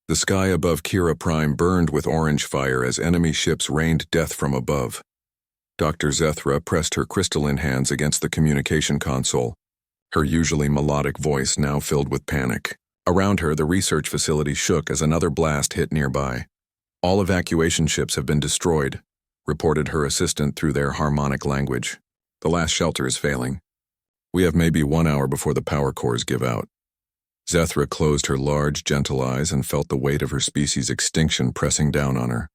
The sky above Kira Prime burned with orange fire as enemy ships rained death from above. Dr. Zethra pressed her crystalline hands against the communication console, her usually melodic voice now filled with panic. Around her, the research facility shook as another blast hit nearby. "All evacuation ships have been destroyed," reported her assistant through their harmonic language. "The last shelter is failing. We have maybe 1 hour before the power cores give out." Zethra closed her large, gentle eyes and felt the weight of her species' extinction pressing down on her.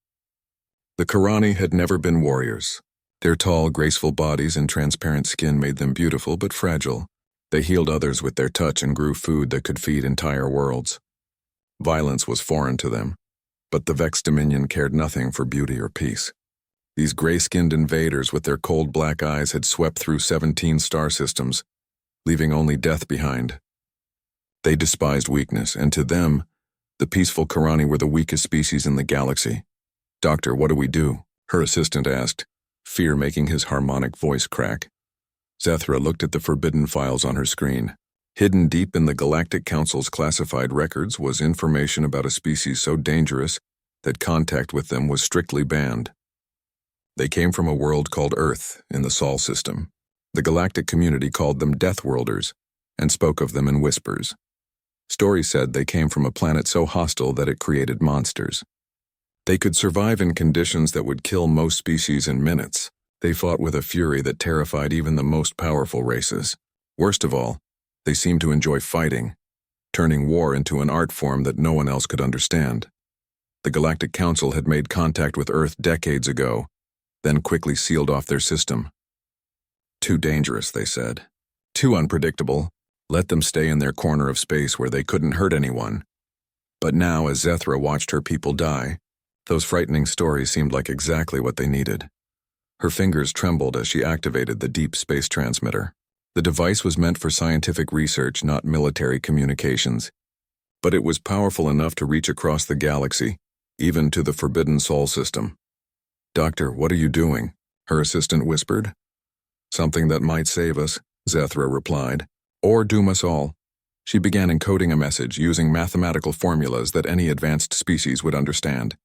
The Karani had never been warriors. Their tall, graceful bodies and transparent skin made them beautiful but fragile. They healed others with their touch and grew food that could feed entire worlds. Violence was foreign to them, but the Vex Dominion cared nothing for beauty or peace. These gray-skinned invaders with their cold black eyes had swept through 17 star systems, leaving only death behind. They despised weakness, and to them, the peaceful Karani were the weakest species in the galaxy. "Doctor, what do we do?" her assistant asked, fear making his harmonic voice crack. Zethra looked at the forbidden files on her screen. Hidden deep in the Galactic Council's classified records was information about a species so dangerous that contact with them was strictly banned. They came from a world called Earth in the Sol system. The galactic community called them Deathworlders and spoke of them in whispers. Stories said they came from a planet so hostile that it created monsters. They could survive in conditions that would kill most species in minutes. They fought with a fury that terrified even the most powerful races. Worst of all, they seemed to enjoy fighting, turning war into an art form that no one else could understand. The Galactic Council had made contact with Earth decades ago, then quickly sealed off their system. "Too dangerous," they said. "Too unpredictable. Let them stay in their corner of space where they couldn't hurt anyone." But now, as Zethra watched her people die, those frightening stories seemed like exactly what they needed. Her fingers trembled as she activated the deep space transmitter. The device was meant for scientific research, not military communications. But it was powerful enough to reach across the galaxy, even to the Forbidden Sol system. "Doctor, what are you doing?" her assistant whispered. "Something that might save us," Zethra replied. "Or doom us all." She began encoding a message using mathematical formulas that any advanced species would understand.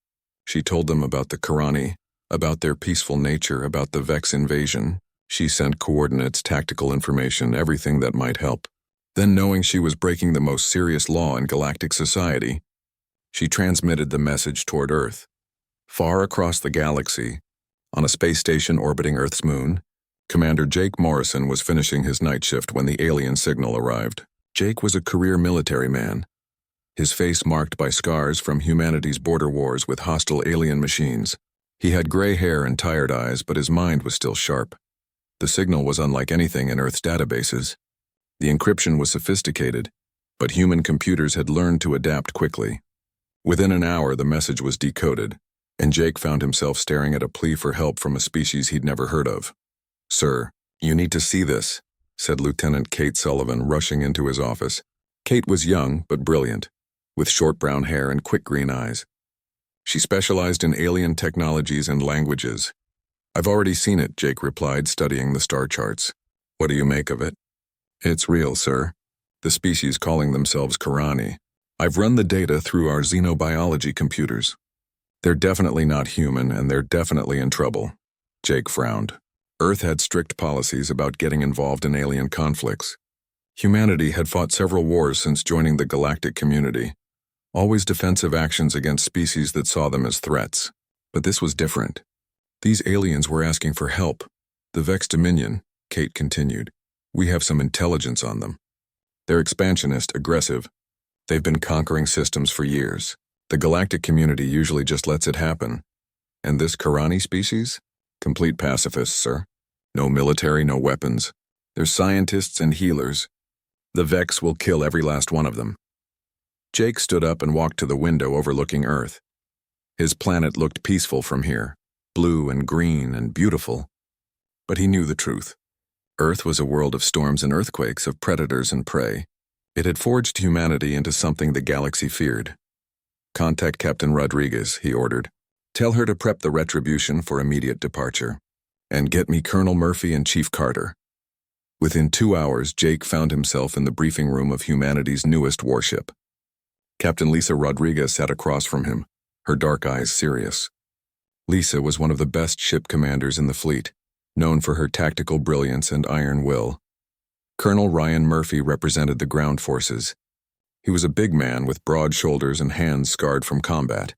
She told them about the Karani, about their peaceful nature, about the Vex invasion. She sent coordinates, tactical information, everything that might help. Then, knowing she was breaking the most serious law in galactic society, she transmitted the message toward Earth. Far across the galaxy, on a space station orbiting Earth's moon, Commander Jake Morrison was finishing his night shift when the alien signal arrived. Jake was a career military man, his face marked by scars from humanity's border wars with hostile alien machines. He had gray hair and tired eyes, but his mind was still sharp. The signal was unlike anything in Earth's databases. The encryption was sophisticated, but human computers had learned to adapt quickly. Within an hour, the message was decoded, and Jake found himself staring at a plea for help from a species he'd never heard of. "Sir, you need to see this," said Lieutenant Kate Sullivan, rushing into his office. Kate was young but brilliant, with short brown hair and quick green eyes. She specialized in alien technologies and languages. "I've already seen it," Jake replied, studying the star charts. "What do you make of it?" "It's real, sir. The species calling themselves Karani. I've run the data through our xenobiology computers. They're definitely not human, and they're definitely in trouble." Jake frowned. Earth had strict policies about getting involved in alien conflicts. Humanity had fought several wars since joining the galactic community, always defensive actions against species that saw them as threats. But this was different. These aliens were asking for help. "The Vex Dominion," Kate continued. "We have some intelligence on them. They're expansionist, aggressive. They've been conquering systems for years. The galactic community usually just lets it happen. And this Karani species? Complete pacifists, sir. No military, no weapons. They're scientists and healers. The Vex will kill every last one of them." Jake stood up and walked to the window overlooking Earth. His planet looked peaceful from here, blue and green and beautiful. But he knew the truth. Earth was a world of storms and earthquakes, of predators and prey. It had forged humanity into something the galaxy feared. "Contact Captain Rodriguez," he ordered. "Tell her to prep the Retribution for immediate departure. And get me Colonel Murphy and Chief Carter." Within 2 hours, Jake found himself in the briefing room of humanity's newest warship. Captain Lisa Rodriguez sat across from him, her dark eyes serious. Lisa was one of the best ship commanders in the fleet, known for her tactical brilliance and iron will. Colonel Ryan Murphy represented the ground forces. He was a big man with broad shoulders and hands scarred from combat.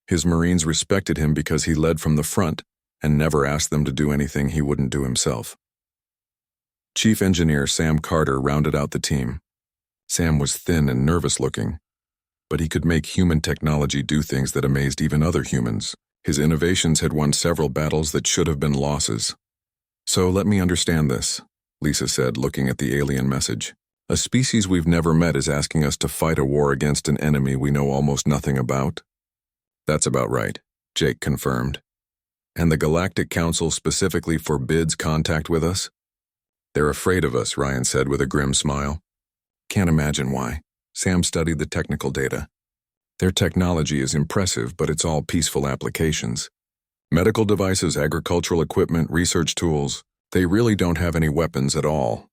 His Marines respected him because he led from the front and never asked them to do anything he wouldn't do himself. Chief Engineer Sam Carter rounded out the team. Sam was thin and nervous-looking, but he could make human technology do things that amazed even other humans. His innovations had won several battles that should have been losses. "So let me understand this," Lisa said, looking at the alien message. "A species we've never met is asking us to fight a war against an enemy we know almost nothing about?" "That's about right," Jake confirmed. "And the Galactic Council specifically forbids contact with us?" "They're afraid of us," Ryan said with a grim smile. "Can't imagine why." Sam studied the technical data. "Their technology is impressive, but it's all peaceful applications. Medical devices, agricultural equipment, research tools. They really don't have any weapons at all."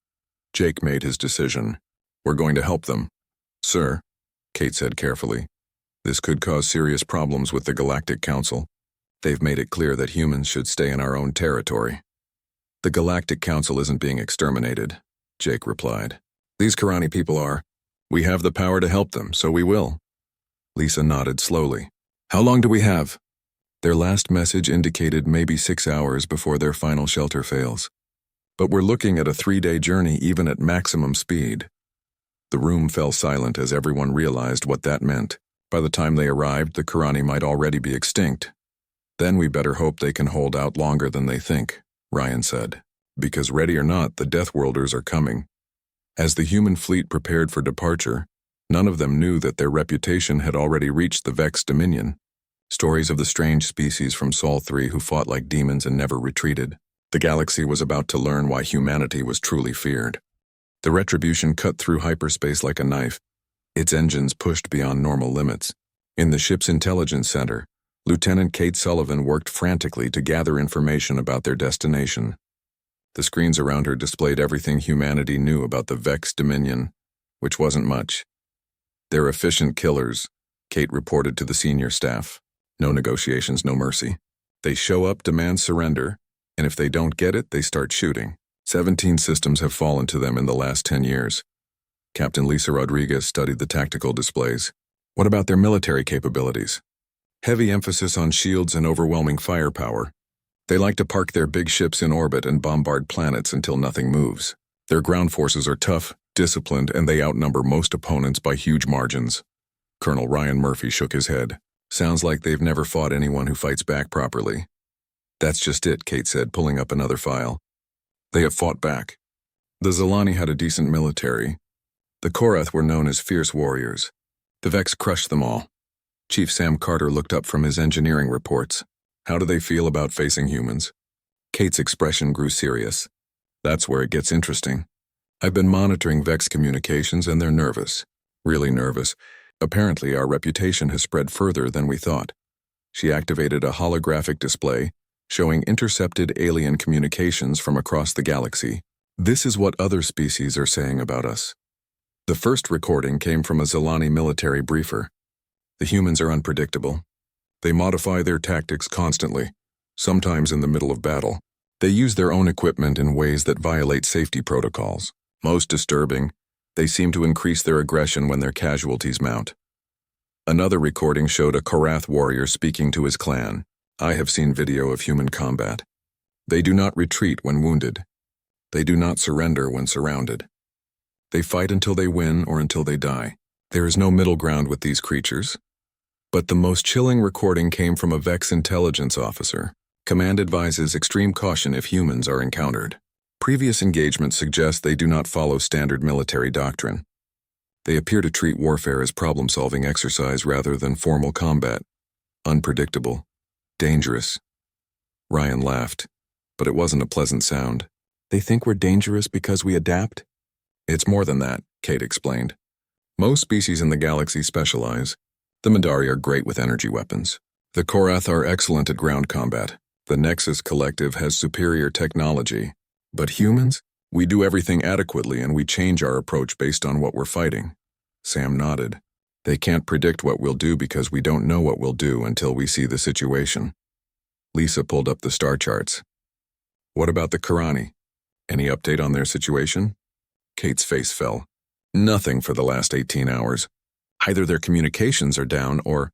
Jake made his decision. "We're going to help them." "Sir," Kate said carefully, "this could cause serious problems with the Galactic Council. They've made it clear that humans should stay in our own territory." "The Galactic Council isn't being exterminated," Jake replied. "These Karani people are. We have the power to help them, so we will." Lisa nodded slowly. "How long do we have?" Their last message indicated maybe 6 hours before their final shelter fails. "But we're looking at a 3-day journey even at maximum speed." The room fell silent as everyone realized what that meant. By the time they arrived, the Karani might already be extinct. "Then we better hope they can hold out longer than they think," Ryan said. "Because ready or not, the Deathworlders are coming." As the human fleet prepared for departure, none of them knew that their reputation had already reached the Vex Dominion. Stories of the strange species from Sol 3 who fought like demons and never retreated. The galaxy was about to learn why humanity was truly feared. The Retribution cut through hyperspace like a knife, its engines pushed beyond normal limits. In the ship's intelligence center, Lieutenant Kate Sullivan worked frantically to gather information about their destination. The screens around her displayed everything humanity knew about the Vex Dominion, which wasn't much. "They're efficient killers," Kate reported to the senior staff. "No negotiations, no mercy. They show up, demand surrender, and if they don't get it, they start shooting. 17 systems have fallen to them in the last 10 years. Captain Lisa Rodriguez studied the tactical displays. "What about their military capabilities?" "Heavy emphasis on shields and overwhelming firepower. They like to park their big ships in orbit and bombard planets until nothing moves. Their ground forces are tough, disciplined, and they outnumber most opponents by huge margins." Colonel Ryan Murphy shook his head. "Sounds like they've never fought anyone who fights back properly." "That's just it," Kate said, pulling up another file. "They have fought back. The Zilani had a decent military. The Korath were known as fierce warriors. The Vex crushed them all." Chief Sam Carter looked up from his engineering reports. "How do they feel about facing humans?" Kate's expression grew serious. "That's where it gets interesting. I've been monitoring Vex communications and they're nervous. Really nervous. Apparently our reputation has spread further than we thought." She activated a holographic display showing intercepted alien communications from across the galaxy. "This is what other species are saying about us." The first recording came from a Zilani military briefer. "The humans are unpredictable. They modify their tactics constantly, sometimes in the middle of battle. They use their own equipment in ways that violate safety protocols. Most disturbing, they seem to increase their aggression when their casualties mount." Another recording showed a Korath warrior speaking to his clan. "I have seen video of human combat. They do not retreat when wounded. They do not surrender when surrounded. They fight until they win or until they die. There is no middle ground with these creatures." But the most chilling recording came from a Vex intelligence officer. "Command advises extreme caution if humans are encountered. Previous engagements suggest they do not follow standard military doctrine. They appear to treat warfare as problem-solving exercise rather than formal combat. Unpredictable. Dangerous." Ryan laughed, but it wasn't a pleasant sound. "They think we're dangerous because we adapt?" "It's more than that," Kate explained. "Most species in the galaxy specialize. The Madari are great with energy weapons. The Korath are excellent at ground combat. The Nexus Collective has superior technology. But humans? We do everything adequately and we change our approach based on what we're fighting." Sam nodded. They can't predict what we'll do because we don't know what we'll do until we see the situation. Lisa pulled up the star charts. What about the Karani? Any update on their situation? Kate's face fell. Nothing for the last 18 hours. Either their communications are down or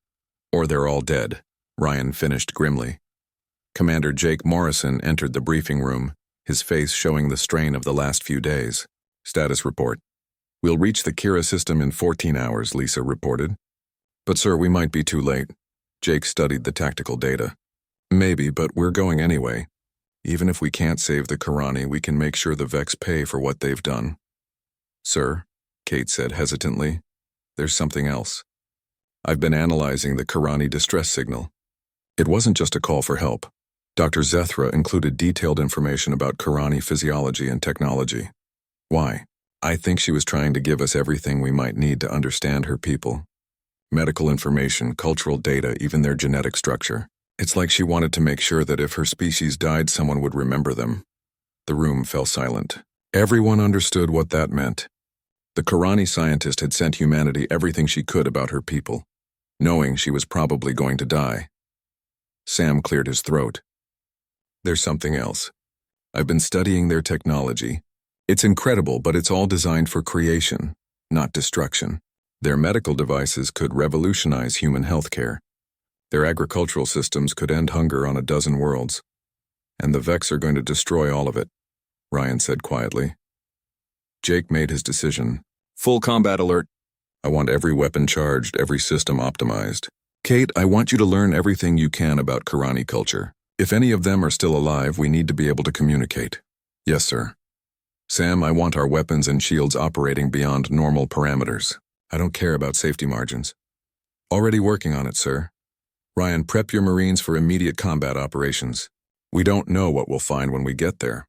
they're all dead, Ryan finished grimly. Commander Jake Morrison entered the briefing room, his face showing the strain of the last few days. Status report. We'll reach the Kira system in 14 hours, Lisa reported. But sir, we might be too late. Jake studied the tactical data. Maybe, but we're going anyway. Even if we can't save the Karani, we can make sure the Vex pay for what they've done. Sir, Kate said hesitantly, there's something else. I've been analyzing the Karani distress signal. It wasn't just a call for help. Dr. Zethra included detailed information about Karani physiology and technology. Why? I think she was trying to give us everything we might need to understand her people. Medical information, cultural data, even their genetic structure. It's like she wanted to make sure that if her species died, someone would remember them. The room fell silent. Everyone understood what that meant. The Karani scientist had sent humanity everything she could about her people, knowing she was probably going to die. Sam cleared his throat. There's something else. I've been studying their technology. It's incredible, but it's all designed for creation, not destruction. Their medical devices could revolutionize human healthcare. Their agricultural systems could end hunger on a dozen worlds. And the Vex are going to destroy all of it, Ryan said quietly. Jake made his decision. Full combat alert. I want every weapon charged, every system optimized. Kate, I want you to learn everything you can about Karani culture. If any of them are still alive, we need to be able to communicate. Yes, sir. Sam, I want our weapons and shields operating beyond normal parameters. I don't care about safety margins. Already working on it, sir. Ryan, prep your Marines for immediate combat operations. We don't know what we'll find when we get there.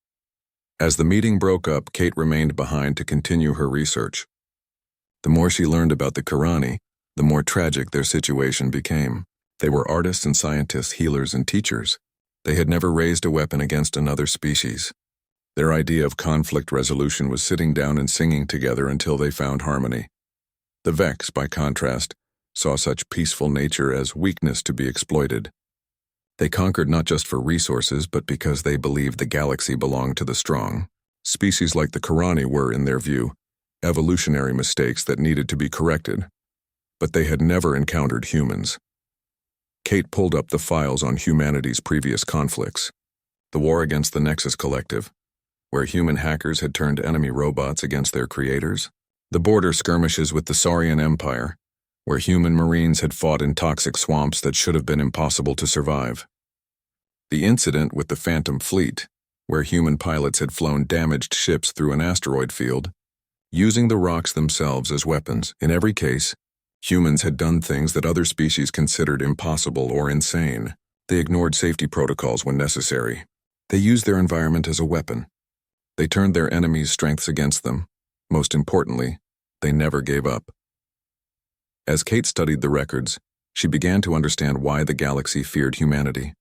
As the meeting broke up, Kate remained behind to continue her research. The more she learned about the Karani, the more tragic their situation became. They were artists and scientists, healers and teachers. They had never raised a weapon against another species. Their idea of conflict resolution was sitting down and singing together until they found harmony. The Vex, by contrast, saw such peaceful nature as weakness to be exploited. They conquered not just for resources, but because they believed the galaxy belonged to the strong. Species like the Karani were, in their view, evolutionary mistakes that needed to be corrected. But they had never encountered humans. Kate pulled up the files on humanity's previous conflicts. The war against the Nexus Collective, where human hackers had turned enemy robots against their creators. The border skirmishes with the Saurian Empire, where human Marines had fought in toxic swamps that should have been impossible to survive. The incident with the Phantom Fleet, where human pilots had flown damaged ships through an asteroid field, using the rocks themselves as weapons. In every case, humans had done things that other species considered impossible or insane. They ignored safety protocols when necessary. They used their environment as a weapon. They turned their enemies' strengths against them. Most importantly, they never gave up. As Kate studied the records, she began to understand why the galaxy feared humanity.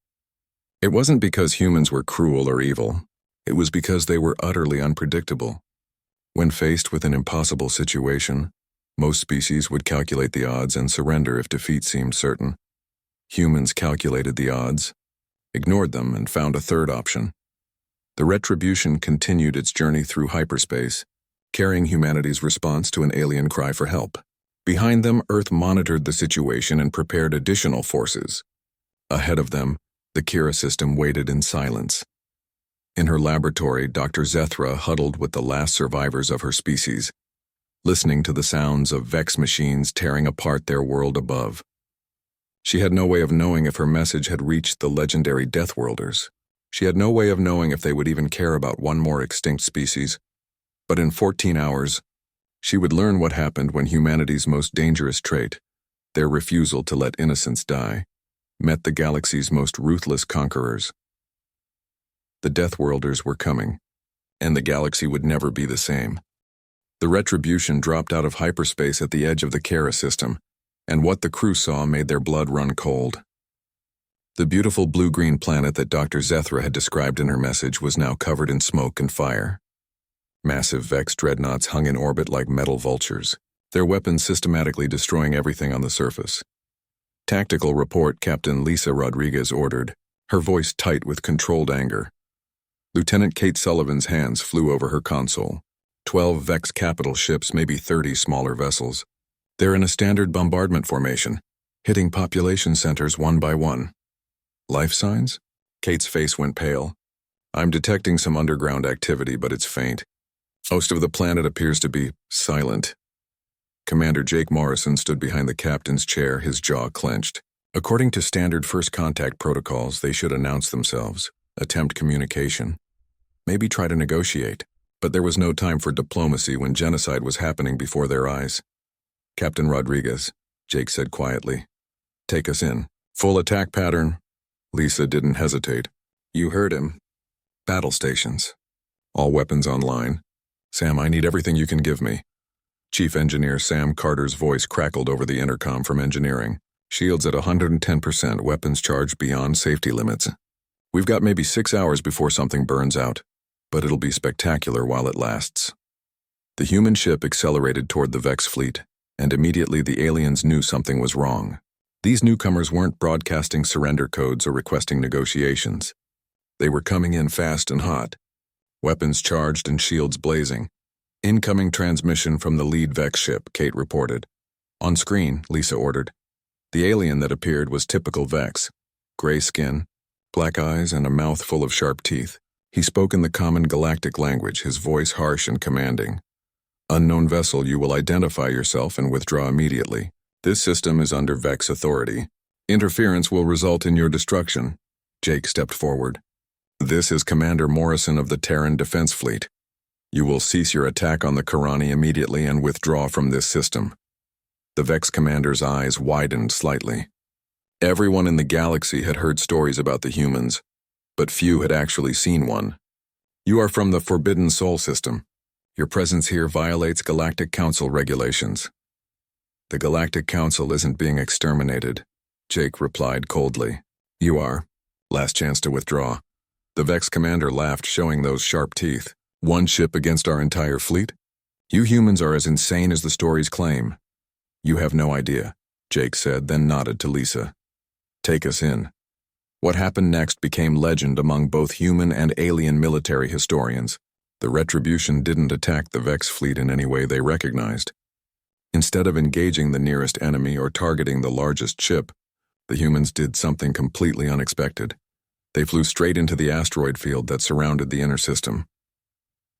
It wasn't because humans were cruel or evil. It was because they were utterly unpredictable. When faced with an impossible situation, most species would calculate the odds and surrender if defeat seemed certain. Humans calculated the odds, ignored them, and found a third option. The Retribution continued its journey through hyperspace, carrying humanity's response to an alien cry for help. Behind them, Earth monitored the situation and prepared additional forces. Ahead of them, the Kira system waited in silence. In her laboratory, Dr. Zethra huddled with the last survivors of her species, listening to the sounds of Vex machines tearing apart their world above. She had no way of knowing if her message had reached the legendary Deathworlders. She had no way of knowing if they would even care about one more extinct species. But in 14 hours, she would learn what happened when humanity's most dangerous trait, their refusal to let innocents die, met the galaxy's most ruthless conquerors. The Deathworlders were coming, and the galaxy would never be the same. The Retribution dropped out of hyperspace at the edge of the Kara system, and what the crew saw made their blood run cold. The beautiful blue-green planet that Dr. Zethra had described in her message was now covered in smoke and fire. Massive Vex dreadnoughts hung in orbit like metal vultures, their weapons systematically destroying everything on the surface. Tactical report, Captain Lisa Rodriguez ordered, her voice tight with controlled anger. Lieutenant Kate Sullivan's hands flew over her console. 12 Vex capital ships, maybe 30 smaller vessels. They're in a standard bombardment formation, hitting population centers one by one. Life signs? Kate's face went pale. I'm detecting some underground activity, but it's faint. Most of the planet appears to be silent. Commander Jake Morrison stood behind the captain's chair, his jaw clenched. According to standard first contact protocols, they should announce themselves, attempt communication, maybe try to negotiate. But there was no time for diplomacy when genocide was happening before their eyes. Captain Rodriguez, Jake said quietly. Take us in. Full attack pattern. Lisa didn't hesitate. You heard him. Battle stations. All weapons online. Sam, I need everything you can give me. Chief Engineer Sam Carter's voice crackled over the intercom from engineering. Shields at 110%, weapons charged beyond safety limits. We've got maybe 6 hours before something burns out, but it'll be spectacular while it lasts. The human ship accelerated toward the Vex fleet, and immediately the aliens knew something was wrong. These newcomers weren't broadcasting surrender codes or requesting negotiations. They were coming in fast and hot, weapons charged and shields blazing. Incoming transmission from the lead Vex ship, Kate reported. On screen, Lisa ordered. The alien that appeared was typical Vex. Gray skin, black eyes, and a mouth full of sharp teeth. He spoke in the common galactic language, his voice harsh and commanding. Unknown vessel, you will identify yourself and withdraw immediately. This system is under Vex authority. Interference will result in your destruction. Jake stepped forward. This is Commander Morrison of the Terran Defense Fleet. You will cease your attack on the Karani immediately and withdraw from this system. The Vex commander's eyes widened slightly. Everyone in the galaxy had heard stories about the humans, but few had actually seen one. You are from the Forbidden Soul system. Your presence here violates Galactic Council regulations. The Galactic Council isn't being exterminated, Jake replied coldly. You are. Last chance to withdraw. The Vex commander laughed, showing those sharp teeth. One ship against our entire fleet? You humans are as insane as the stories claim. You have no idea, Jake said, then nodded to Lisa. Take us in. What happened next became legend among both human and alien military historians. The Retribution didn't attack the Vex fleet in any way they recognized. Instead of engaging the nearest enemy or targeting the largest ship, the humans did something completely unexpected. They flew straight into the asteroid field that surrounded the inner system.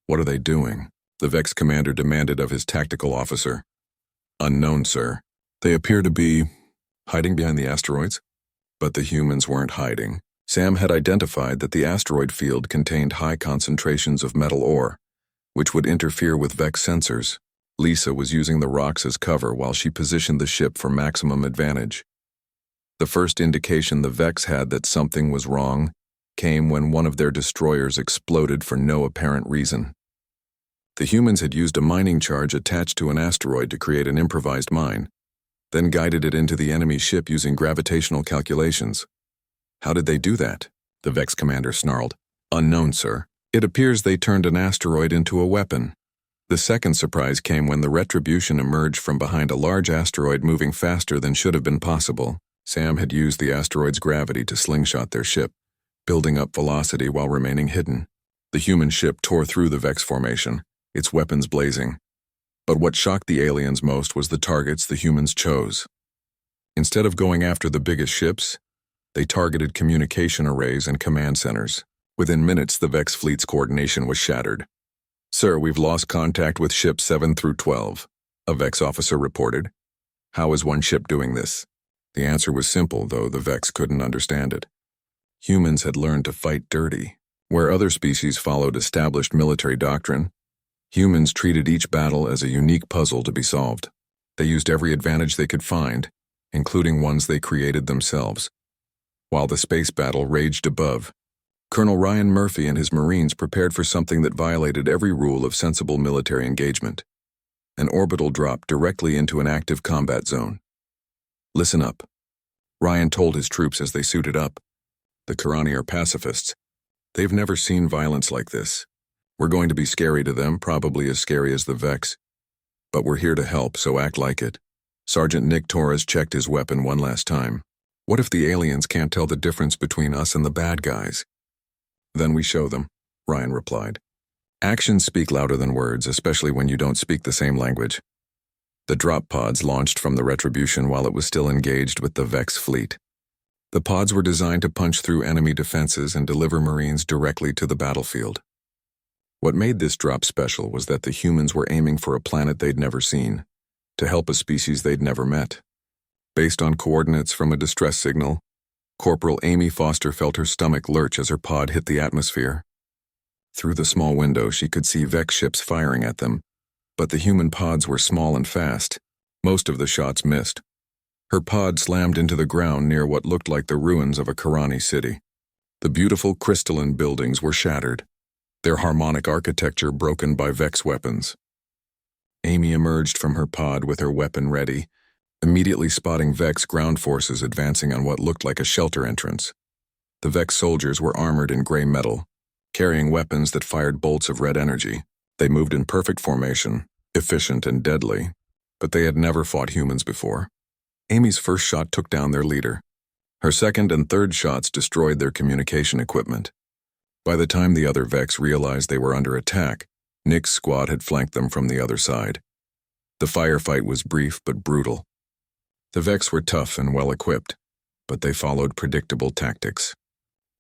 What are they doing? The Vex commander demanded of his tactical officer. Unknown, sir. They appear to be hiding behind the asteroids. But the humans weren't hiding. Sam had identified that the asteroid field contained high concentrations of metal ore, which would interfere with Vex sensors. Lisa was using the rocks as cover while she positioned the ship for maximum advantage. The first indication the Vex had that something was wrong came when one of their destroyers exploded for no apparent reason. The humans had used a mining charge attached to an asteroid to create an improvised mine, then guided it into the enemy ship using gravitational calculations. How did they do that? The Vex commander snarled. Unknown, sir. It appears they turned an asteroid into a weapon. The second surprise came when the Retribution emerged from behind a large asteroid moving faster than should have been possible. Sam had used the asteroid's gravity to slingshot their ship, building up velocity while remaining hidden. The human ship tore through the Vex formation, its weapons blazing. But what shocked the aliens most was the targets the humans chose. Instead of going after the biggest ships, they targeted communication arrays and command centers. Within minutes, the Vex fleet's coordination was shattered. Sir, we've lost contact with ships 7 through 12, a Vex officer reported. How is one ship doing this? The answer was simple, though the Vex couldn't understand it. Humans had learned to fight dirty. Where other species followed established military doctrine, humans treated each battle as a unique puzzle to be solved. They used every advantage they could find, including ones they created themselves. While the space battle raged above, Colonel Ryan Murphy and his Marines prepared for something that violated every rule of sensible military engagement. An orbital drop directly into an active combat zone. Listen up, Ryan told his troops as they suited up. The Karani are pacifists. They've never seen violence like this. We're going to be scary to them, probably as scary as the Vex. But we're here to help, so act like it. Sergeant Nick Torres checked his weapon one last time. What if the aliens can't tell the difference between us and the bad guys? Then we show them, Ryan replied. Actions speak louder than words, especially when you don't speak the same language. The drop pods launched from the Retribution while it was still engaged with the Vex fleet. The pods were designed to punch through enemy defenses and deliver Marines directly to the battlefield. What made this drop special was that the humans were aiming for a planet they'd never seen, to help a species they'd never met. Based on coordinates from a distress signal, Corporal Amy Foster felt her stomach lurch as her pod hit the atmosphere. Through the small window, she could see Vex ships firing at them, but the human pods were small and fast. Most of the shots missed. Her pod slammed into the ground near what looked like the ruins of a Karani city. The beautiful crystalline buildings were shattered, their harmonic architecture broken by Vex weapons. Amy emerged from her pod with her weapon ready, immediately spotting Vex ground forces advancing on what looked like a shelter entrance. The Vex soldiers were armored in gray metal, carrying weapons that fired bolts of red energy. They moved in perfect formation, efficient and deadly, but they had never fought humans before. Amy's first shot took down their leader. Her second and third shots destroyed their communication equipment. By the time the other Vex realized they were under attack, Nick's squad had flanked them from the other side. The firefight was brief but brutal. The Vex were tough and well-equipped, but they followed predictable tactics.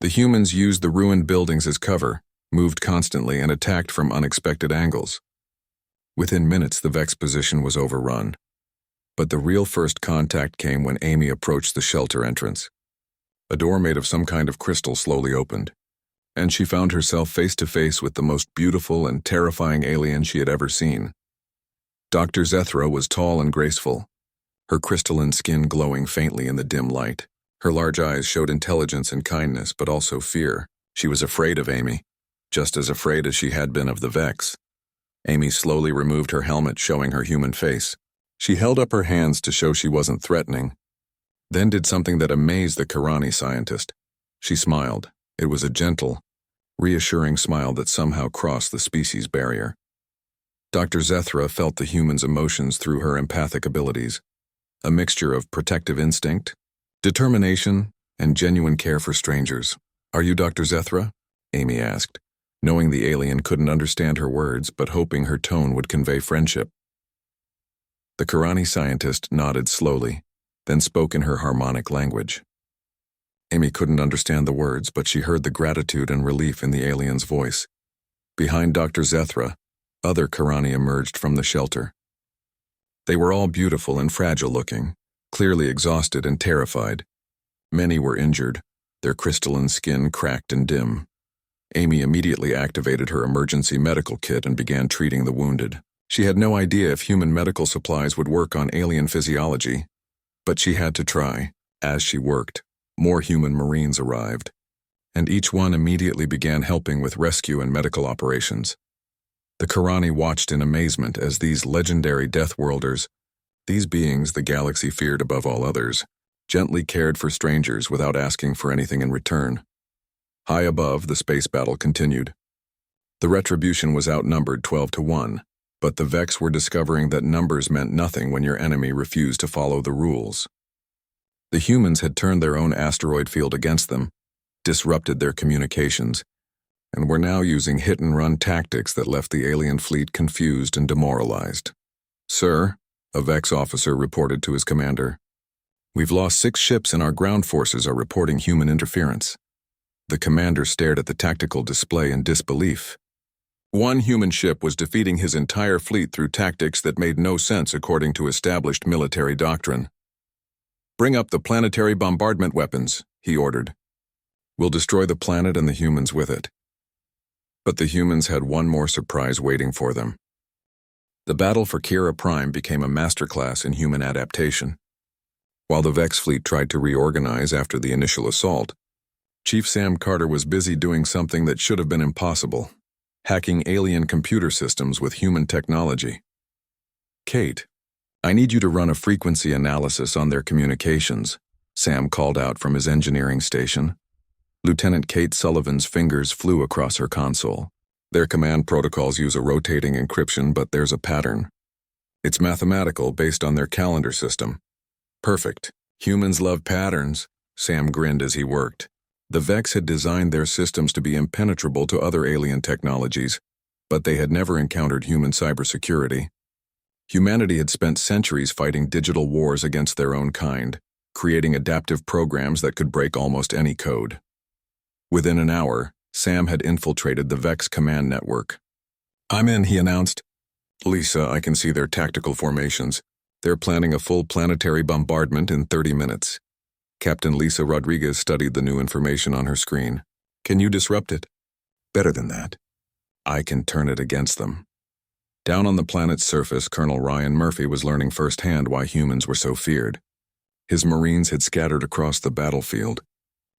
The humans used the ruined buildings as cover, moved constantly, and attacked from unexpected angles. Within minutes, the Vex position was overrun. But the real first contact came when Amy approached the shelter entrance. A door made of some kind of crystal slowly opened, and she found herself face to face with the most beautiful and terrifying alien she had ever seen. Dr. Zethra was tall and graceful, her crystalline skin glowing faintly in the dim light. Her large eyes showed intelligence and kindness, but also fear. She was afraid of Amy, just as afraid as she had been of the Vex. Amy slowly removed her helmet, showing her human face. She held up her hands to show she wasn't threatening, then did something that amazed the Karani scientist. She smiled. It was a gentle, reassuring smile that somehow crossed the species barrier. Dr. Zethra felt the human's emotions through her empathic abilities, a mixture of protective instinct, determination, and genuine care for strangers. "Are you Dr. Zethra?" Amy asked, knowing the alien couldn't understand her words but hoping her tone would convey friendship. The Karani scientist nodded slowly, then spoke in her harmonic language. Amy couldn't understand the words, but she heard the gratitude and relief in the alien's voice. Behind Dr. Zethra, other Karani emerged from the shelter. They were all beautiful and fragile-looking, clearly exhausted and terrified. Many were injured, their crystalline skin cracked and dim. Amy immediately activated her emergency medical kit and began treating the wounded. She had no idea if human medical supplies would work on alien physiology, but she had to try. As she worked, more human Marines arrived, and each one immediately began helping with rescue and medical operations. The Karani watched in amazement as these legendary Deathworlders, these beings the galaxy feared above all others, gently cared for strangers without asking for anything in return. High above, the space battle continued. The Retribution was outnumbered 12-1, but the Vex were discovering that numbers meant nothing when your enemy refused to follow the rules. The humans had turned their own asteroid field against them, disrupted their communications, and were now using hit-and-run tactics that left the alien fleet confused and demoralized. "Sir," a Vex officer reported to his commander, "we've lost 6 ships and our ground forces are reporting human interference." The commander stared at the tactical display in disbelief. One human ship was defeating his entire fleet through tactics that made no sense according to established military doctrine. "Bring up the planetary bombardment weapons," he ordered. "We'll destroy the planet and the humans with it." But the humans had one more surprise waiting for them. The battle for Kira Prime became a masterclass in human adaptation. While the Vex fleet tried to reorganize after the initial assault, Chief Sam Carter was busy doing something that should have been impossible: hacking alien computer systems with human technology. "Kate, I need you to run a frequency analysis on their communications," Sam called out from his engineering station. Lieutenant Kate Sullivan's fingers flew across her console. "Their command protocols use a rotating encryption, but there's a pattern. It's mathematical based on their calendar system. Perfect. Humans love patterns, Sam grinned as he worked. The Vex had designed their systems to be impenetrable to other alien technologies, but they had never encountered human cybersecurity. Humanity had spent centuries fighting digital wars against their own kind, creating adaptive programs that could break almost any code. Within an hour, Sam had infiltrated the Vex command network. "I'm in," he announced. "Lisa, I can see their tactical formations. They're planning a full planetary bombardment in 30 minutes. Captain Lisa Rodriguez studied the new information on her screen. "Can you disrupt it?" "Better than that. I can turn it against them." Down on the planet's surface, Colonel Ryan Murphy was learning firsthand why humans were so feared. His Marines had scattered across the battlefield,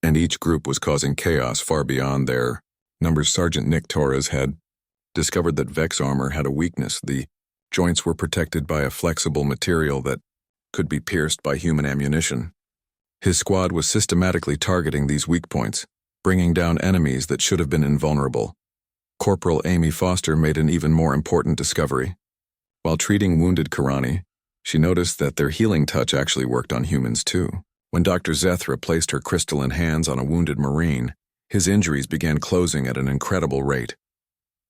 and each group was causing chaos far beyond their numbers. Sergeant Nick Torres had discovered that Vex armor had a weakness. The joints were protected by a flexible material that could be pierced by human ammunition. His squad was systematically targeting these weak points, bringing down enemies that should have been invulnerable. Corporal Amy Foster made an even more important discovery. While treating wounded Karani, she noticed that their healing touch actually worked on humans too. When Dr. Zethra placed her crystalline hands on a wounded Marine, his injuries began closing at an incredible rate.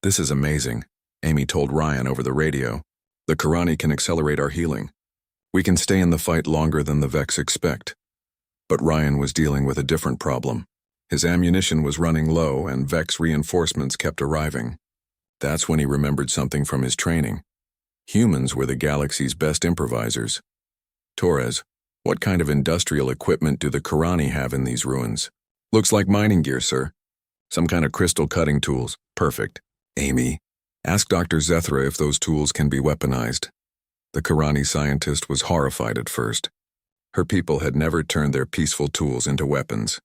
"This is amazing," Amy told Ryan over the radio. "The Karani can accelerate our healing. We can stay in the fight longer than the Vex expect." But Ryan was dealing with a different problem. His ammunition was running low and Vex reinforcements kept arriving. That's when he remembered something from his training. Humans were the galaxy's best improvisers. "Torres, what kind of industrial equipment do the Karani have in these ruins?" "Looks like mining gear, sir. Some kind of crystal cutting tools." "Perfect. Amy, ask Dr. Zethra if those tools can be weaponized." The Karani scientist was horrified at first. Her people had never turned their peaceful tools into weapons.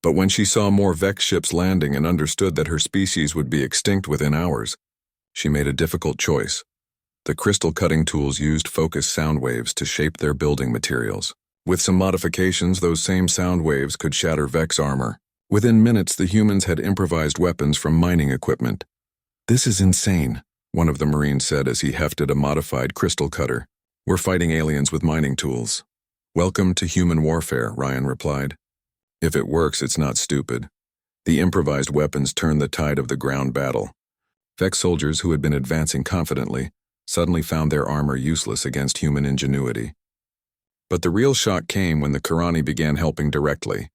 But when she saw more Vex ships landing and understood that her species would be extinct within hours, she made a difficult choice. The crystal cutting tools used focused sound waves to shape their building materials. With some modifications, those same sound waves could shatter Vex armor. Within minutes, the humans had improvised weapons from mining equipment. "This is insane," one of the Marines said as he hefted a modified crystal cutter. "We're fighting aliens with mining tools." "Welcome to human warfare," Ryan replied. "If it works, it's not stupid." The improvised weapons turned the tide of the ground battle. Vex soldiers who had been advancing confidently suddenly found their armor useless against human ingenuity. But the real shock came when the Karani began helping directly.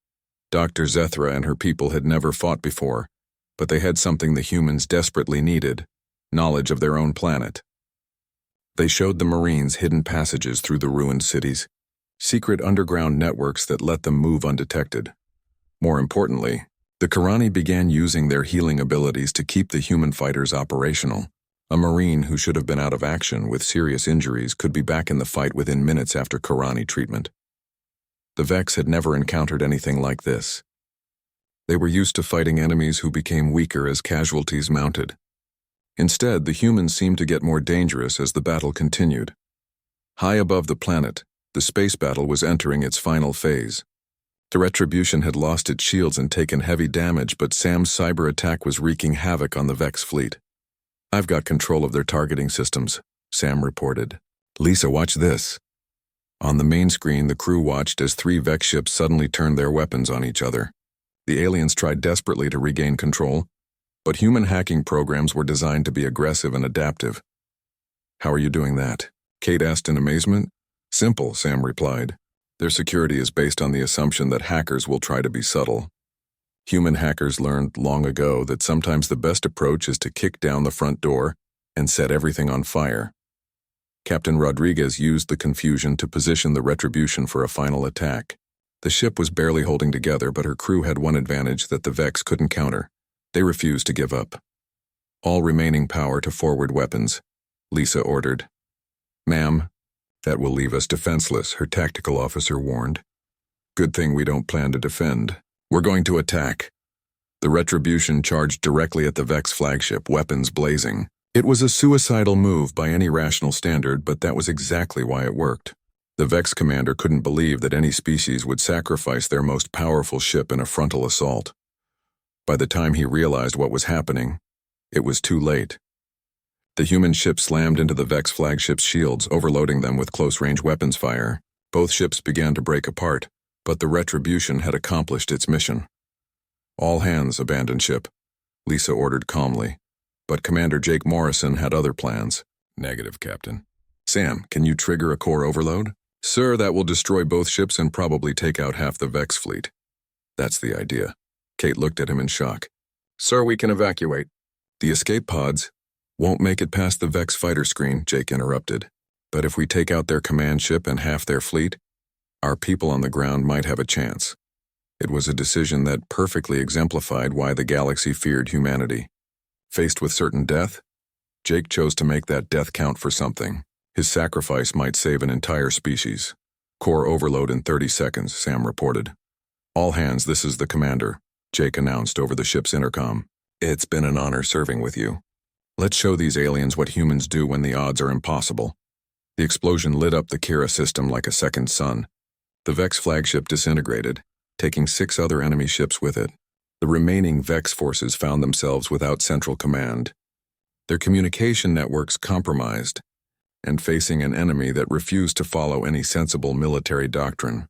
Dr. Zethra and her people had never fought before, but they had something the humans desperately needed: knowledge of their own planet. They showed the Marines hidden passages through the ruined cities, secret underground networks that let them move undetected. More importantly, the Karani began using their healing abilities to keep the human fighters operational. A Marine who should have been out of action with serious injuries could be back in the fight within minutes after Karani treatment. The Vex had never encountered anything like this. They were used to fighting enemies who became weaker as casualties mounted. Instead, the humans seemed to get more dangerous as the battle continued. High above the planet, the space battle was entering its final phase. The Retribution had lost its shields and taken heavy damage, but Sam's cyber attack was wreaking havoc on the Vex fleet. "I've got control of their targeting systems," Sam reported. "Lisa, watch this." On the main screen, the crew watched as 3 Vex ships suddenly turned their weapons on each other. The aliens tried desperately to regain control, but human hacking programs were designed to be aggressive and adaptive. "How are you doing that?" Kate asked in amazement. "Simple," Sam replied. "Their security is based on the assumption that hackers will try to be subtle. Human hackers learned long ago that sometimes the best approach is to kick down the front door and set everything on fire." Captain Rodriguez used the confusion to position the Retribution for a final attack. The ship was barely holding together, but her crew had one advantage that the Vex couldn't counter. They refused to give up. "All remaining power to forward weapons," Lisa ordered. "Ma'am, that will leave us defenseless," her tactical officer warned. "Good thing we don't plan to defend. We're going to attack." The Retribution charged directly at the Vex flagship, weapons blazing. It was a suicidal move by any rational standard, but that was exactly why it worked. The Vex commander couldn't believe that any species would sacrifice their most powerful ship in a frontal assault. By the time he realized what was happening, it was too late. The human ship slammed into the Vex flagship's shields, overloading them with close-range weapons fire. Both ships began to break apart, but the Retribution had accomplished its mission. "All hands abandon ship," Lisa ordered calmly. But Commander Jake Morrison had other plans. "Negative, Captain." "Sam, can you trigger a core overload?" "Sir, that will destroy both ships and probably take out half the Vex fleet." "That's the idea." Kate looked at him in shock. "Sir, we can evacuate." "The escape pods won't make it past the Vex fighter screen," Jake interrupted. "But if we take out their command ship and half their fleet, our people on the ground might have a chance." It was a decision that perfectly exemplified why the galaxy feared humanity. Faced with certain death, Jake chose to make that death count for something. His sacrifice might save an entire species. "Core overload in 30 seconds, Sam reported. "All hands, this is the commander," Jake announced over the ship's intercom. "It's been an honor serving with you. Let's show these aliens what humans do when the odds are impossible." The explosion lit up the Kira system like a second sun. The Vex flagship disintegrated, taking 6 other enemy ships with it. The remaining Vex forces found themselves without central command, their communication networks compromised, and facing an enemy that refused to follow any sensible military doctrine.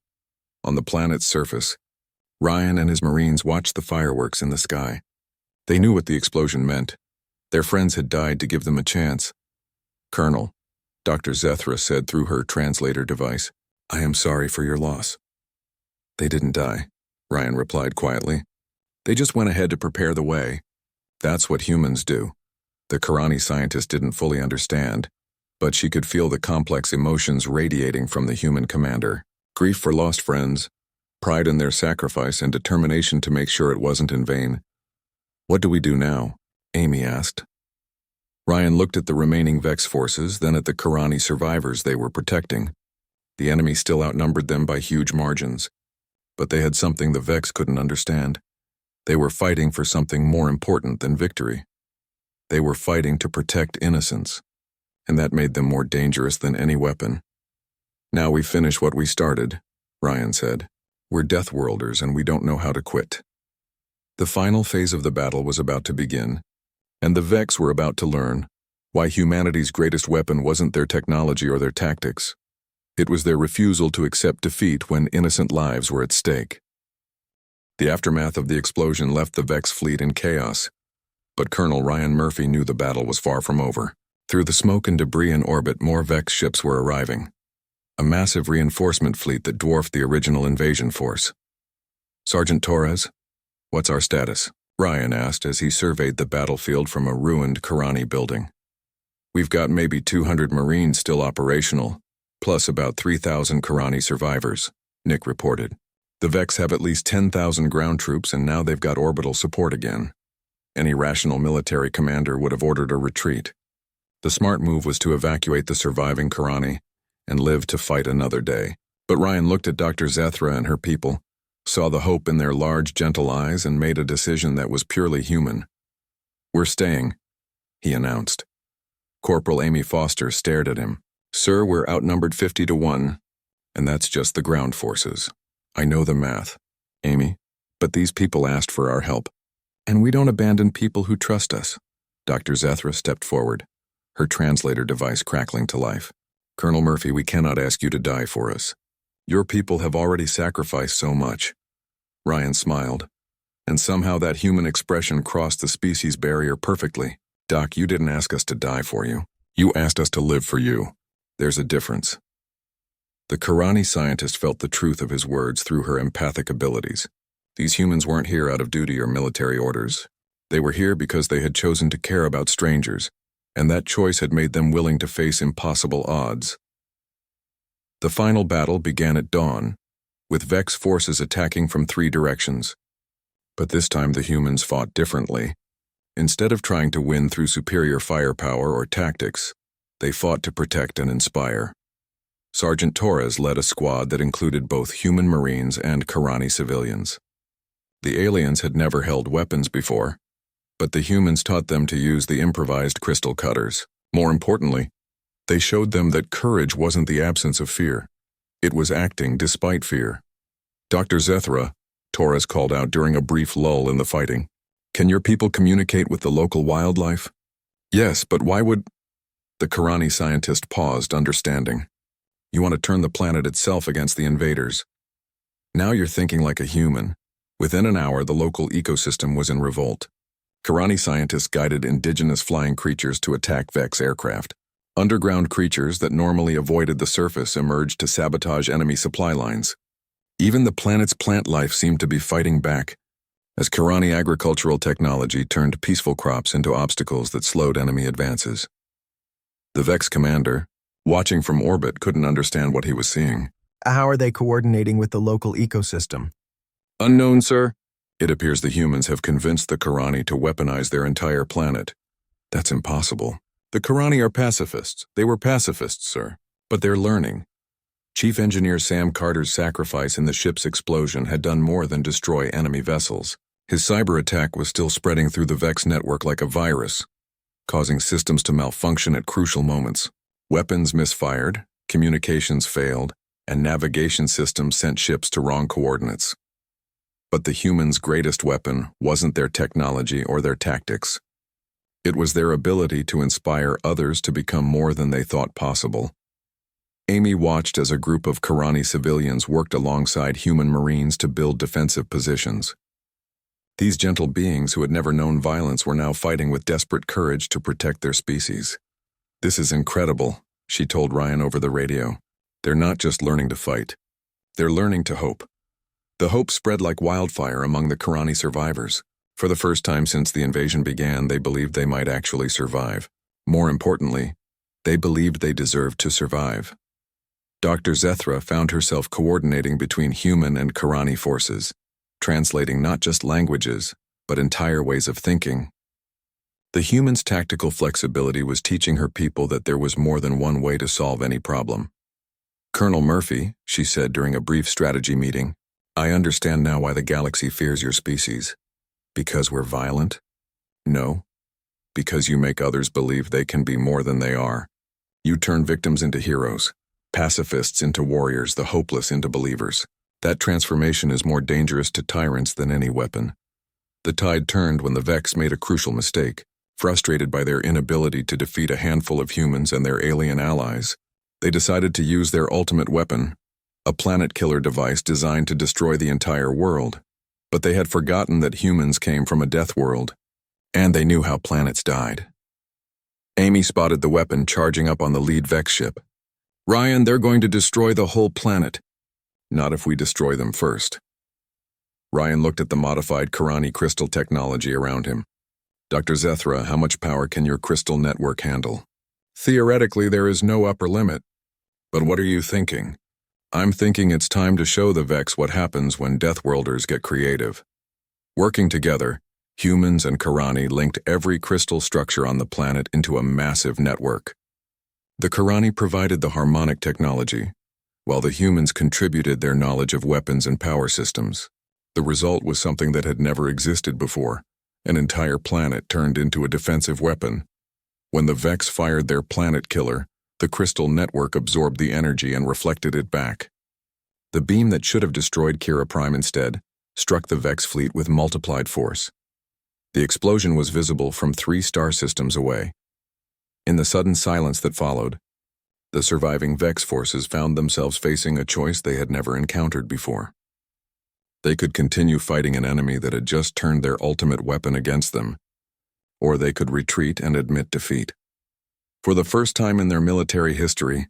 On the planet's surface, Ryan and his Marines watched the fireworks in the sky. They knew what the explosion meant. Their friends had died to give them a chance. "Colonel," Dr. Zethra said through her translator device, "I am sorry for your loss." "They didn't die," Ryan replied quietly. "They just went ahead to prepare the way. That's what humans do." The Karani scientist didn't fully understand, but she could feel the complex emotions radiating from the human commander. Grief for lost friends, pride in their sacrifice, and determination to make sure it wasn't in vain. "What do we do now?" Amy asked. Ryan looked at the remaining Vex forces, then at the Karani survivors they were protecting. The enemy still outnumbered them by huge margins. But they had something the Vex couldn't understand. They were fighting for something more important than victory. They were fighting to protect innocence, and that made them more dangerous than any weapon. "Now we finish what we started," Ryan said. "We're Deathworlders and we don't know how to quit." The final phase of the battle was about to begin, and the Vex were about to learn why humanity's greatest weapon wasn't their technology or their tactics. It was their refusal to accept defeat when innocent lives were at stake. The aftermath of the explosion left the Vex fleet in chaos, but Colonel Ryan Murphy knew the battle was far from over. Through the smoke and debris in orbit, more Vex ships were arriving. A massive reinforcement fleet that dwarfed the original invasion force. "Sergeant Torres, what's our status?" Ryan asked as he surveyed the battlefield from a ruined Karani building. "We've got maybe 200 Marines still operational, plus about 3,000 Karani survivors," Nick reported. "The Vex have at least 10,000 ground troops and now they've got orbital support again. Any rational military commander would have ordered a retreat. The smart move was to evacuate the surviving Karani and live to fight another day." But Ryan looked at Dr. Zethra and her people, saw the hope in their large, gentle eyes, and made a decision that was purely human. "We're staying," he announced. Corporal Amy Foster stared at him. "Sir, we're outnumbered 50-1, and that's just the ground forces. I know the math, Amy, but these people asked for our help, and we don't abandon people who trust us." Dr. Zethra stepped forward, her translator device crackling to life. "Colonel Murphy, we cannot ask you to die for us. Your people have already sacrificed so much." Ryan smiled, and somehow that human expression crossed the species barrier perfectly. "Doc, you didn't ask us to die for you. You asked us to live for you. There's a difference." The Karani scientist felt the truth of his words through her empathic abilities. These humans weren't here out of duty or military orders. They were here because they had chosen to care about strangers, and that choice had made them willing to face impossible odds. The final battle began at dawn, with Vex forces attacking from 3 directions. But this time the humans fought differently. Instead of trying to win through superior firepower or tactics, they fought to protect and inspire. Sergeant Torres led a squad that included both human Marines and Karani civilians. The aliens had never held weapons before, but the humans taught them to use the improvised crystal cutters. More importantly, they showed them that courage wasn't the absence of fear. It was acting despite fear. "Dr. Zethra," Torres called out during a brief lull in the fighting, "can your people communicate with the local wildlife?" "Yes, but why would..." The Karani scientist paused, understanding. You want to turn the planet itself against the invaders. Now you're thinking like a human. Within an hour, the local ecosystem was in revolt. Karani scientists guided indigenous flying creatures to attack Vex aircraft. Underground creatures that normally avoided the surface emerged to sabotage enemy supply lines. Even the planet's plant life seemed to be fighting back, as Karani agricultural technology turned peaceful crops into obstacles that slowed enemy advances. The Vex commander, watching from orbit, couldn't understand what he was seeing. How are they coordinating with the local ecosystem? Unknown, sir. It appears the humans have convinced the Karani to weaponize their entire planet. That's impossible. The Karani are pacifists. They were pacifists, sir. But they're learning. Chief Engineer Sam Carter's sacrifice in the ship's explosion had done more than destroy enemy vessels. His cyber attack was still spreading through the Vex network like a virus, causing systems to malfunction at crucial moments. Weapons misfired, communications failed, and navigation systems sent ships to wrong coordinates. But the humans' greatest weapon wasn't their technology or their tactics. It was their ability to inspire others to become more than they thought possible. Amy watched as a group of Karani civilians worked alongside human Marines to build defensive positions. These gentle beings who had never known violence were now fighting with desperate courage to protect their species. This is incredible, she told Ryan over the radio. They're not just learning to fight. They're learning to hope. The hope spread like wildfire among the Karani survivors. For the first time since the invasion began, they believed they might actually survive. More importantly, they believed they deserved to survive. Dr. Zethra found herself coordinating between human and Karani forces, translating not just languages, but entire ways of thinking. The humans' tactical flexibility was teaching her people that there was more than one way to solve any problem. Colonel Murphy, she said during a brief strategy meeting, I understand now why the galaxy fears your species. Because we're violent? No. Because you make others believe they can be more than they are. You turn victims into heroes, pacifists into warriors, the hopeless into believers. That transformation is more dangerous to tyrants than any weapon. The tide turned when the Vex made a crucial mistake. Frustrated by their inability to defeat a handful of humans and their alien allies, they decided to use their ultimate weapon, a planet-killer device designed to destroy the entire world. But they had forgotten that humans came from a death world, and they knew how planets died. Amy spotted the weapon charging up on the lead Vex ship. Ryan, they're going to destroy the whole planet. Not if we destroy them first. Ryan looked at the modified Karani crystal technology around him. Dr. Zethra, how much power can your crystal network handle? Theoretically, there is no upper limit. But what are you thinking? I'm thinking it's time to show the Vex what happens when Deathworlders get creative. Working together, humans and Karani linked every crystal structure on the planet into a massive network. The Karani provided the harmonic technology, while the humans contributed their knowledge of weapons and power systems. The result was something that had never existed before. An entire planet turned into a defensive weapon. When the Vex fired their planet killer, the crystal network absorbed the energy and reflected it back. The beam that should have destroyed Kira Prime instead struck the Vex fleet with multiplied force. The explosion was visible from 3 star systems away. In the sudden silence that followed, the surviving Vex forces found themselves facing a choice they had never encountered before. They could continue fighting an enemy that had just turned their ultimate weapon against them, or they could retreat and admit defeat. For the first time in their military history,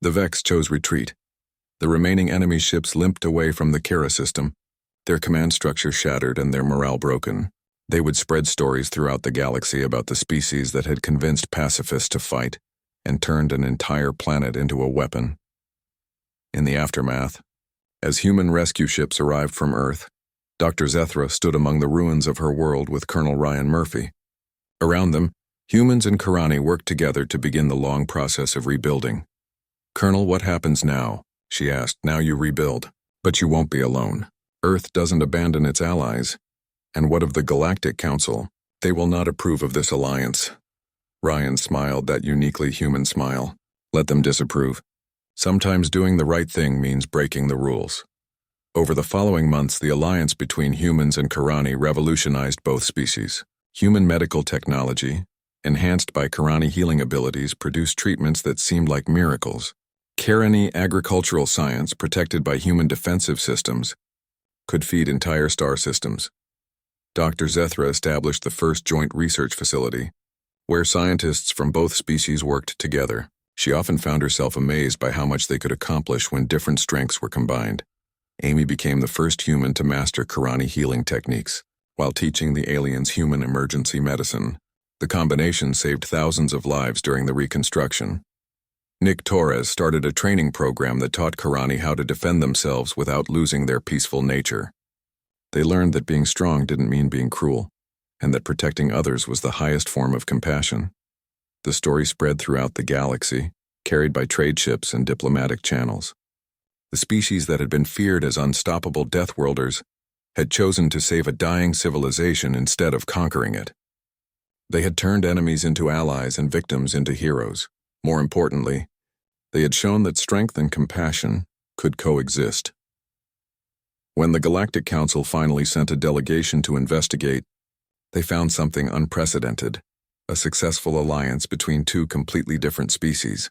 the Vex chose retreat. The remaining enemy ships limped away from the Kira system, their command structure shattered and their morale broken. They would spread stories throughout the galaxy about the species that had convinced pacifists to fight and turned an entire planet into a weapon. In the aftermath, as human rescue ships arrived from Earth, Dr. Zethra stood among the ruins of her world with Colonel Ryan Murphy. Around them, humans and Karani worked together to begin the long process of rebuilding. Colonel, what happens now? She asked. Now you rebuild. But you won't be alone. Earth doesn't abandon its allies. And what of the Galactic Council? They will not approve of this alliance. Ryan smiled, that uniquely human smile. Let them disapprove. Sometimes doing the right thing means breaking the rules. Over the following months, the alliance between humans and Karani revolutionized both species. Human medical technology, enhanced by Karani healing abilities, produced treatments that seemed like miracles. Karani agricultural science, protected by human defensive systems, could feed entire star systems. Dr. Zethra established the first joint research facility, where scientists from both species worked together. She often found herself amazed by how much they could accomplish when different strengths were combined. Amy became the first human to master Karani healing techniques, while teaching the aliens human emergency medicine. The combination saved thousands of lives during the reconstruction. Nick Torres started a training program that taught Karani how to defend themselves without losing their peaceful nature. They learned that being strong didn't mean being cruel, and that protecting others was the highest form of compassion. The story spread throughout the galaxy, carried by trade ships and diplomatic channels. The species that had been feared as unstoppable deathworlders had chosen to save a dying civilization instead of conquering it. They had turned enemies into allies and victims into heroes. More importantly, they had shown that strength and compassion could coexist. When the Galactic Council finally sent a delegation to investigate, they found something unprecedented, a successful alliance between two completely different species.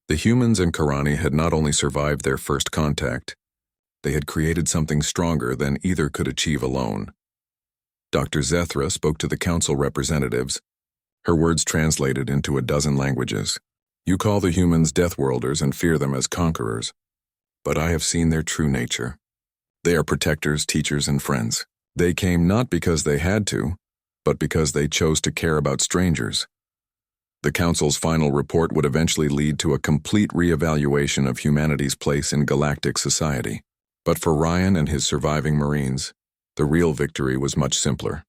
The humans and Karani had not only survived their first contact, they had created something stronger than either could achieve alone. Dr. Zethra spoke to the council representatives, her words translated into a dozen languages. You call the humans deathworlders and fear them as conquerors, but I have seen their true nature. They are protectors, teachers, and friends. They came not because they had to, but because they chose to care about strangers. The Council's final report would eventually lead to a complete reevaluation of humanity's place in galactic society. But for Ryan and his surviving Marines, the real victory was much simpler.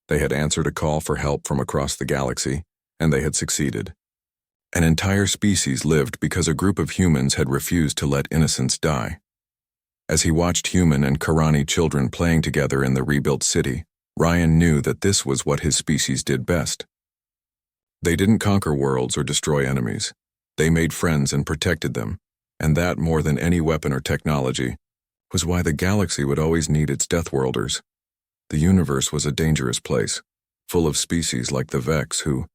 They had answered a call for help from across the galaxy, and they had succeeded. An entire species lived because a group of humans had refused to let innocents die. As he watched human and Karani children playing together in the rebuilt city, Ryan knew that this was what his species did best. They didn't conquer worlds or destroy enemies. They made friends and protected them, and that, more than any weapon or technology, was why the galaxy would always need its deathworlders. The universe was a dangerous place, full of species like the Vex who,